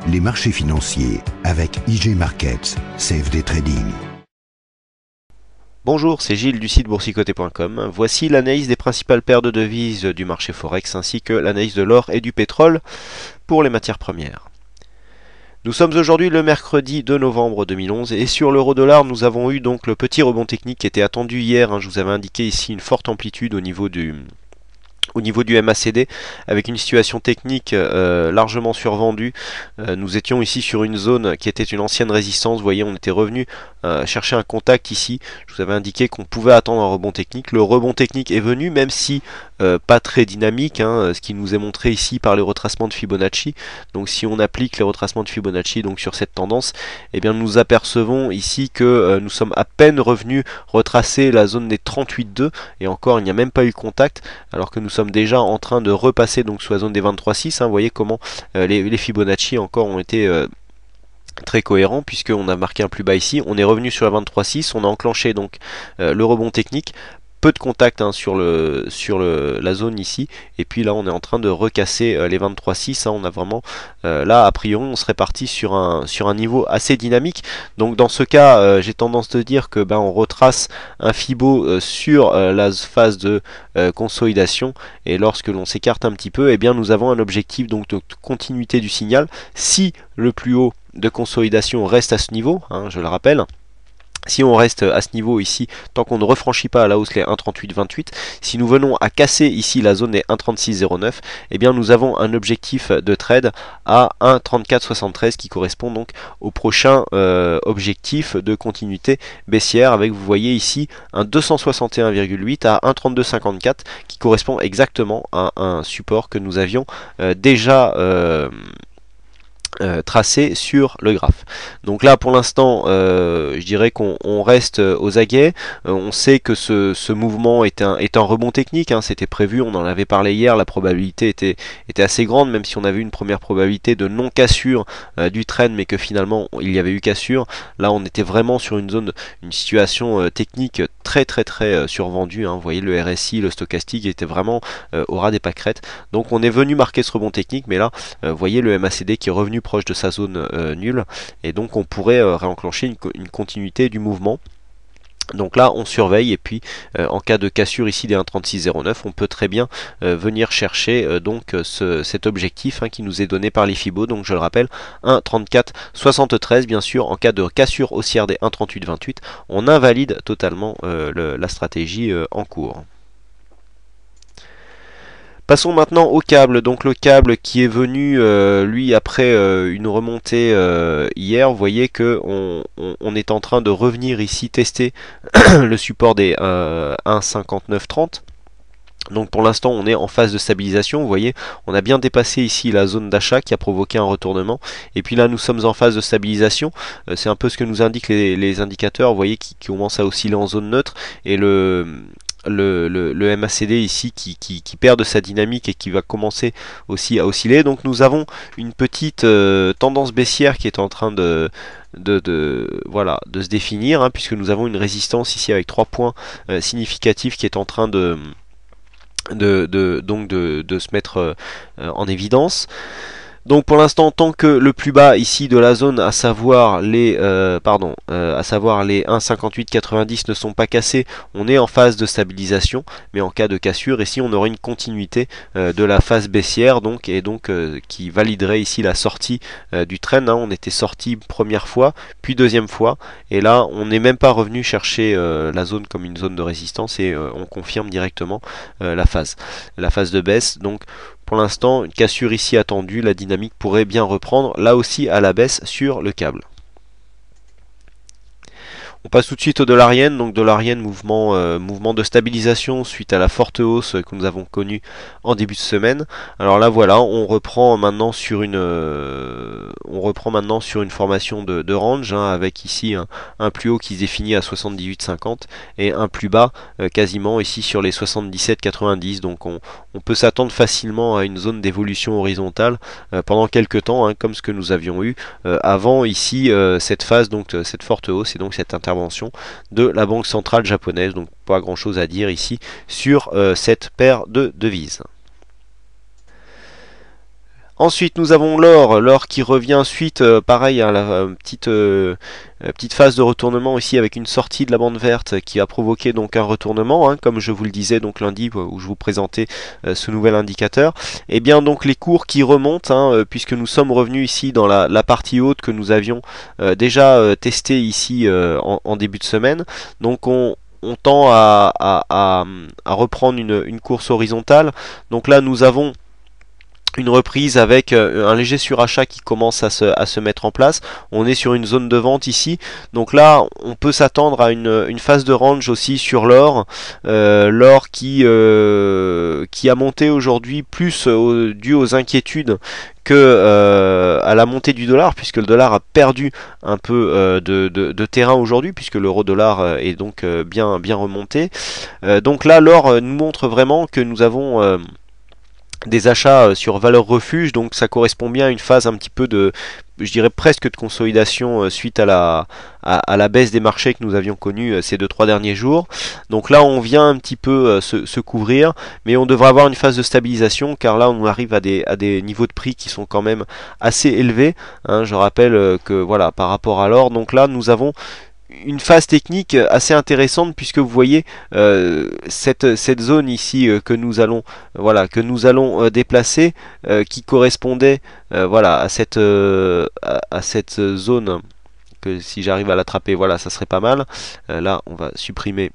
les marchés financiers avec IG Markets, CFD Trading. Bonjour, c'est Gilles du site boursicoté.com. Voici l'analyse des principales paires de devises du marché Forex ainsi que l'analyse de l'or et du pétrole pour les matières premières. Nous sommes aujourd'hui le mercredi 2 novembre 2011 et sur l'euro-dollar nous avons eu donc le petit rebond technique qui était attendu hier. Je vous avais indiqué ici une forte amplitude au niveau du MACD avec une situation technique largement survendue. Nous étions ici sur une zone qui était une ancienne résistance. Vous voyez, on était revenu chercher un contact ici. Je vous avais indiqué qu'on pouvait attendre un rebond technique. Le rebond technique est venu, même si pas très dynamique, ce qui nous est montré ici par les retracements de Fibonacci. Donc si on applique les retracements de Fibonacci donc sur cette tendance, eh bien nous apercevons ici que nous sommes à peine revenus retracer la zone des 38,2 et encore il n'y a même pas eu contact alors que nous sommes déjà en train de repasser donc sous la zone des 23,6. Vous voyez comment les Fibonacci encore ont été très cohérent puisqu'on a marqué un plus bas ici, on est revenu sur la 23,6, on a enclenché donc le rebond technique, peu de contact sur la zone ici, et puis là on est en train de recasser les 23,6, on a vraiment là a priori on serait parti sur un niveau assez dynamique. Donc dans ce cas j'ai tendance de dire que on retrace un Fibo sur la phase de consolidation, et lorsque l'on s'écarte un petit peu, eh bien nous avons un objectif donc de continuité du signal. Si le plus haut de consolidation reste à ce niveau, je le rappelle. Si on reste à ce niveau ici, tant qu'on ne refranchit pas à la hausse les 1,3828, si nous venons à casser ici la zone des 1,3609, eh bien nous avons un objectif de trade à 1,3473 qui correspond donc au prochain objectif de continuité baissière, avec, vous voyez ici, un 261,8 à 1,3254 qui correspond exactement à un support que nous avions déjà tracé sur le graphe. Donc là pour l'instant je dirais qu'on reste aux aguets. On sait que ce mouvement est un rebond technique, c'était prévu, on en avait parlé hier, la probabilité était assez grande, même si on avait une première probabilité de non cassure du trend, mais que finalement il y avait eu cassure. Là on était vraiment sur une situation technique très survendue, vous voyez le RSI, le stochastique était vraiment au ras des pâquerettes. Donc on est venu marquer ce rebond technique, mais là vous voyez le MACD qui est revenu proche de sa zone nulle, et donc on pourrait réenclencher une continuité du mouvement. Donc là on surveille, et puis en cas de cassure ici des 1,3609, on peut très bien venir chercher donc cet objectif qui nous est donné par les Fibo. Donc je le rappelle, 1,3473. bien sûr en cas de cassure haussière des 1,3828, on invalide totalement la stratégie en cours. Passons maintenant au câble, donc le câble qui est venu lui après une remontée hier. Vous voyez que on est en train de revenir ici tester le support des 1,5930. Donc pour l'instant on est en phase de stabilisation. Vous voyez, on a bien dépassé ici la zone d'achat qui a provoqué un retournement, et puis là nous sommes en phase de stabilisation. C'est un peu ce que nous indiquent les indicateurs, vous voyez, qui commencent à osciller en zone neutre, et le MACD ici qui perd de sa dynamique et qui va commencer aussi à osciller. Donc nous avons une petite tendance baissière qui est en train de se définir, puisque nous avons une résistance ici avec 3 points significatifs qui est en train de se mettre en évidence. Donc pour l'instant, tant que le plus bas ici de la zone, à savoir les 1,5890 ne sont pas cassés, on est en phase de stabilisation. Mais en cas de cassure, ici on aurait une continuité de la phase baissière, qui validerait ici la sortie du trend. On était sorti première fois, puis deuxième fois, et là on n'est même pas revenu chercher la zone comme une zone de résistance, et on confirme directement la phase de baisse. Donc pour l'instant, une cassure ici attendue, la dynamique pourrait bien reprendre, là aussi à la baisse sur le câble. On passe tout de suite au dollar yen. Donc dollar yen, mouvement de stabilisation suite à la forte hausse que nous avons connue en début de semaine. Alors là voilà, on reprend maintenant sur une formation de range, avec ici un plus haut qui se définit à 78,50 et un plus bas quasiment ici sur les 77,90. Donc on peut s'attendre facilement à une zone d'évolution horizontale pendant quelques temps, comme ce que nous avions eu avant ici cette phase, donc cette forte hausse et donc cette intervention de la Banque centrale japonaise. Donc pas grand chose à dire ici sur cette paire de devises. Ensuite, nous avons l'or qui revient suite, pareil, à la petite phase de retournement ici avec une sortie de la bande verte qui a provoqué donc un retournement, hein, comme je vous le disais donc lundi où je vous présentais ce nouvel indicateur. Et bien donc les cours qui remontent, hein, puisque nous sommes revenus ici dans la partie haute que nous avions déjà testé ici en début de semaine. Donc on tend à reprendre une course horizontale. Donc là nous avons une reprise avec un léger surachat qui commence à se mettre en place. On est sur une zone de vente ici. Donc là, on peut s'attendre à une phase de range aussi sur l'or. L'or qui a monté aujourd'hui plus dû aux inquiétudes que à la montée du dollar, puisque le dollar a perdu un peu de terrain aujourd'hui, puisque l'euro dollar est donc bien remonté. Donc là, l'or nous montre vraiment que nous avons des achats sur valeur refuge, donc ça correspond bien à une phase un petit peu de, je dirais presque de consolidation suite à la baisse des marchés que nous avions connue ces 2-3 derniers jours. Donc là on vient un petit peu se couvrir, mais on devrait avoir une phase de stabilisation, car là on arrive à des niveaux de prix qui sont quand même assez élevés, hein. Je rappelle que voilà, par rapport à l'or, donc là nous avons une phase technique assez intéressante, puisque vous voyez cette zone ici que nous allons déplacer, qui correspondait voilà à cette zone, que si j'arrive à l'attraper, voilà, ça serait pas mal. Là on va supprimer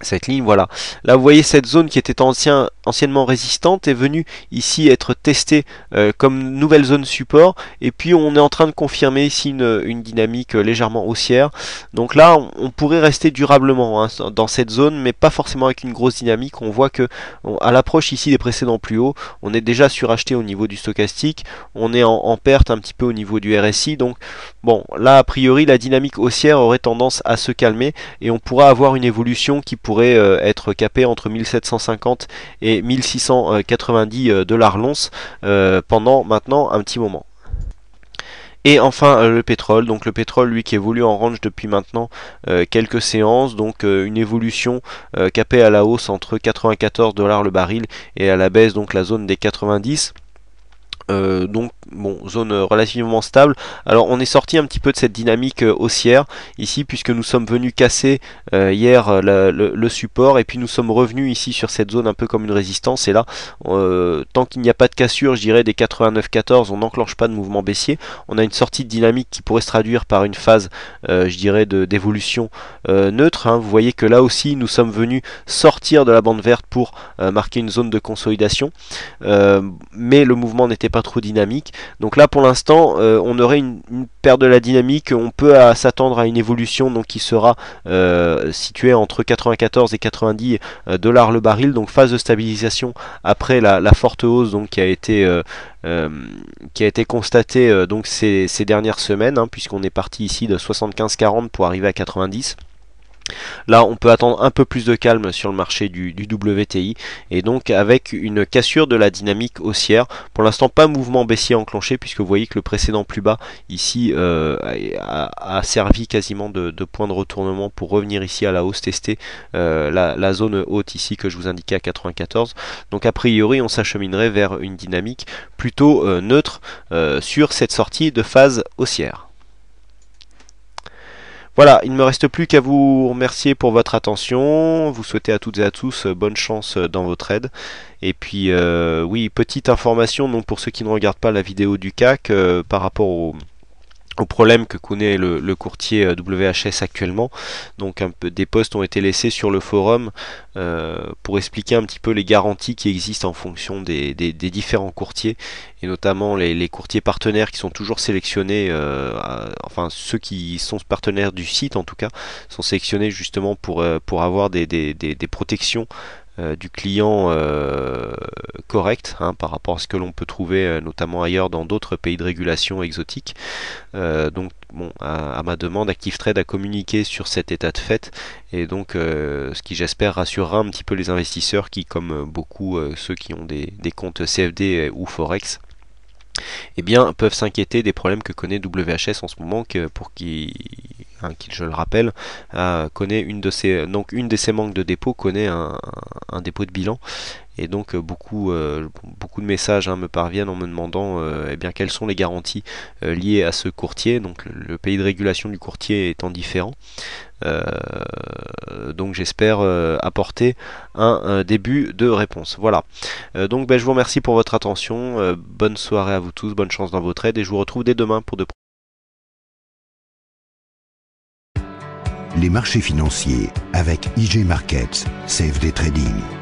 cette ligne, voilà. Là vous voyez cette zone qui était anciennement résistante est venue ici être testée comme nouvelle zone support, et puis on est en train de confirmer ici une dynamique légèrement haussière. Donc là on pourrait rester durablement, hein, dans cette zone, mais pas forcément avec une grosse dynamique. On voit que à l'approche ici des précédents plus hauts, on est déjà suracheté au niveau du stochastique, on est en perte un petit peu au niveau du RSI. Donc bon, là a priori la dynamique haussière aurait tendance à se calmer, et on pourra avoir une évolution qui pourrait être capée entre 1750 et 1690 dollars l'once pendant maintenant un petit moment. Et enfin le pétrole, donc le pétrole lui qui évolue en range depuis maintenant quelques séances, donc une évolution capée à la hausse entre 94 dollars le baril et à la baisse donc la zone des 90. Donc bon, zone relativement stable. Alors on est sorti un petit peu de cette dynamique haussière ici, puisque nous sommes venus casser hier le support, et puis nous sommes revenus ici sur cette zone un peu comme une résistance. Et là tant qu'il n'y a pas de cassure, je dirais des 89-14, on n'enclenche pas de mouvement baissier. On a une sortie de dynamique qui pourrait se traduire par une phase je dirais d'évolution neutre, hein. Vous voyez que là aussi nous sommes venus sortir de la bande verte pour marquer une zone de consolidation, mais le mouvement n'était pas trop dynamique. Donc là pour l'instant on aurait une perte de la dynamique. On peut s'attendre à une évolution donc qui sera située entre 94 et 90 dollars le baril, donc phase de stabilisation après la forte hausse donc qui a été constatée donc ces dernières semaines, hein, puisqu'on est parti ici de 75-40 pour arriver à 90. Là on peut attendre un peu plus de calme sur le marché du WTI, et donc avec une cassure de la dynamique haussière. Pour l'instant pas mouvement baissier enclenché, puisque vous voyez que le précédent plus bas ici a servi quasiment de point de retournement pour revenir ici à la hausse, tester la zone haute ici que je vous indiquais à 94. Donc a priori on s'acheminerait vers une dynamique plutôt neutre sur cette sortie de phase haussière. Voilà, il ne me reste plus qu'à vous remercier pour votre attention, vous souhaiter à toutes et à tous bonne chance dans votre aide. Et puis oui, petite information donc pour ceux qui ne regardent pas la vidéo du CAC par rapport au problème que connaît le courtier WHS actuellement. Donc un peu des posts ont été laissés sur le forum pour expliquer un petit peu les garanties qui existent en fonction des différents courtiers, et notamment les courtiers partenaires qui sont toujours sélectionnés, enfin ceux qui sont partenaires du site en tout cas, sont sélectionnés justement pour avoir des protections du client correct, hein, par rapport à ce que l'on peut trouver notamment ailleurs dans d'autres pays de régulation exotiques. Donc bon, à ma demande, ActiveTrade a communiqué sur cet état de fait, et donc ce qui j'espère rassurera un petit peu les investisseurs qui, comme beaucoup ceux qui ont des comptes CFD ou Forex, eh bien, peuvent s'inquiéter des problèmes que connaît WHS en ce moment, qui, je le rappelle, connaît une de ses manques de dépôt, connaît un dépôt de bilan, et donc beaucoup de messages me parviennent en me demandant eh bien quelles sont les garanties liées à ce courtier, donc le pays de régulation du courtier étant différent. Donc j'espère apporter un début de réponse. Voilà. Donc je vous remercie pour votre attention. Bonne soirée à vous tous, bonne chance dans vos trades et je vous retrouve dès demain pour de... Les marchés financiers avec IG Markets, CFD Trading.